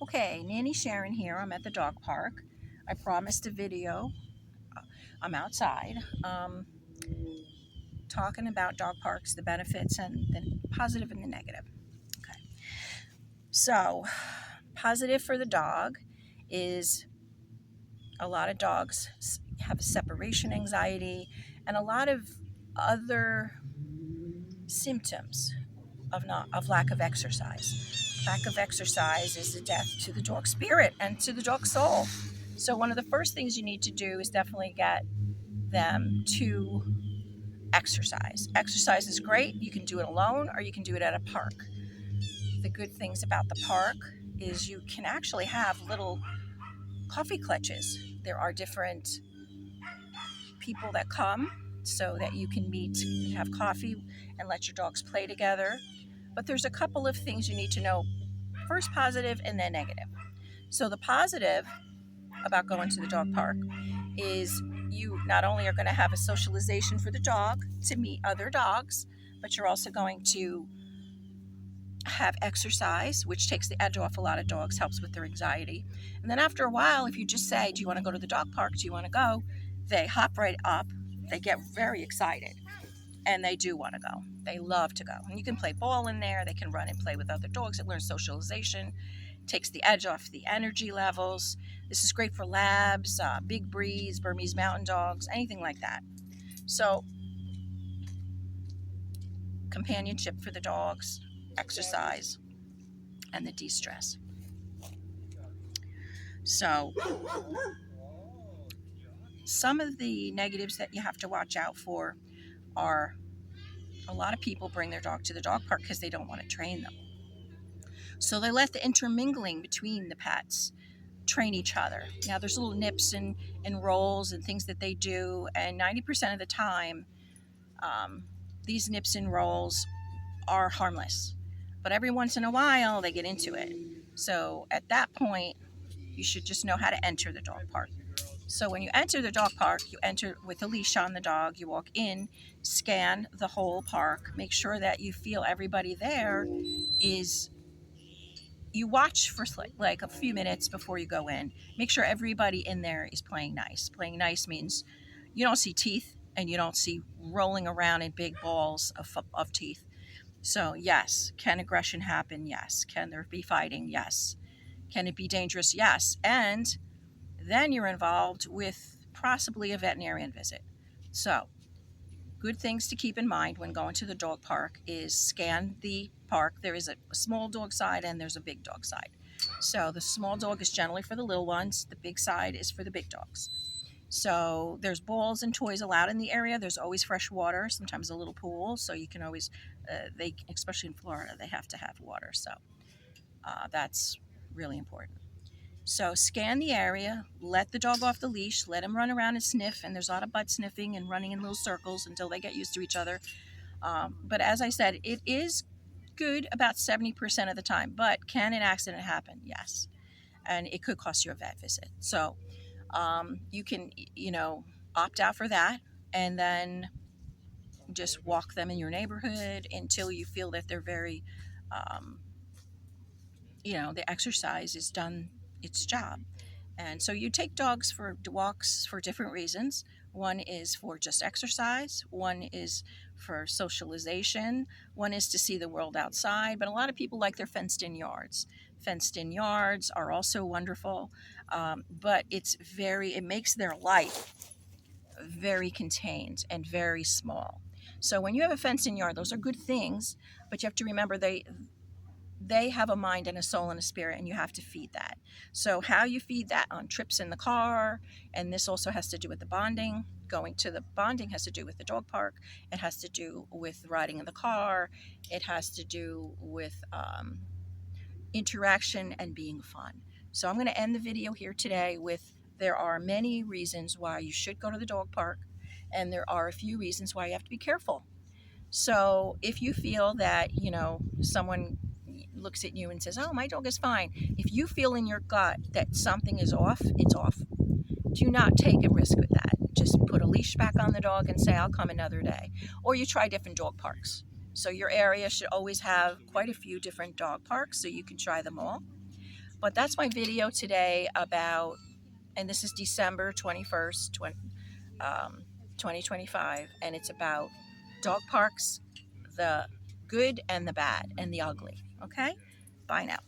Okay, Nanny Sharon here. I'm at the dog park. I promised a video. I'm outside talking about dog parks, the benefits and the positive and the negative. Okay. So, positive for the dog is a lot of dogs have separation anxiety and a lot of other symptoms of lack of exercise. Lack of exercise is a death to the dog spirit and to the dog soul. So one of the first things you need to do is definitely get them to exercise. Exercise is great. You can do it alone or you can do it at a park. The good things about the park is you can actually have little coffee clutches. There are different people that come so that you can meet, have coffee, and let your dogs play together. But there's a couple of things you need to know, first positive and then negative. So the positive about going to the dog park is you not only are going to have a socialization for the dog to meet other dogs, but you're also going to have exercise, which takes the edge off a lot of dogs, helps with their anxiety. And then after a while, if you just say, do you want to go to the dog park? Do you want to go? They hop right up. They get very excited and they do want to go. They love to go. And you can play ball in there. They can run and play with other dogs. It learns socialization, takes the edge off the energy levels. This is great for labs, big breeds, Burmese mountain dogs, anything like that. So companionship for the dogs, exercise, and the de-stress. So some of the negatives that you have to watch out for are a lot of people bring their dog to the dog park because they don't want to train them. So they let the intermingling between the pets train each other. Now there's little nips and rolls and things that they do, and 90% of the time these nips and rolls are harmless. But every once in a while they get into it. So at that point, you should just know how to enter the dog park. So when you enter the dog park, you enter with a leash on the dog, you walk in, scan the whole park, make sure that you feel everybody there is, you watch for like a few minutes before you go in. Make sure everybody in there is playing nice. Playing nice means you don't see teeth and you don't see rolling around in big balls of teeth. So yes, can aggression happen? Yes. Can there be fighting? Yes. Can it be dangerous? Yes. And then you're involved with possibly a veterinarian visit. So good things to keep in mind when going to the dog park is scan the park. There is a small dog side and there's a big dog side. So the small dog is generally for the little ones. The big side is for the big dogs. So there's balls and toys allowed in the area. There's always fresh water, sometimes a little pool. So you can always, especially in Florida, they have to have water. So that's really important. So scan the area, let the dog off the leash, let him run around and sniff, and there's a lot of butt sniffing and running in little circles until they get used to each other. But as I said, it is good about 70% of the time, but can an accident happen? Yes. And it could cost you a vet visit. So you can, opt out for that and then just walk them in your neighborhood until you feel that they're very, the exercise is done its job. And so you take dogs for walks for different reasons. One is for just exercise, one is for socialization, one is to see the world outside. But a lot of people like their fenced in yards. Fenced in yards are also wonderful, but it makes their life very contained and very small. So when you have a fenced in yard, those are good things, but you have to remember they have a mind and a soul and a spirit, and you have to feed that. So how you feed that on trips in the car, and this also has to do with the bonding. Going to the bonding has to do with the dog park. It has to do with riding in the car. It has to do with interaction and being fun. So I'm going to end the video here today with there are many reasons why you should go to the dog park, and there are a few reasons why you have to be careful. So if you feel that, someone looks at you and says, oh, my dog is fine. If you feel in your gut that something is off, it's off. Do not take a risk with that. Just put a leash back on the dog and say, I'll come another day. Or you try different dog parks. So your area should always have quite a few different dog parks so you can try them all. But that's my video today about, and this is December 21st, 2025, and it's about dog parks, the good and the bad and the ugly. Okay? Bye now.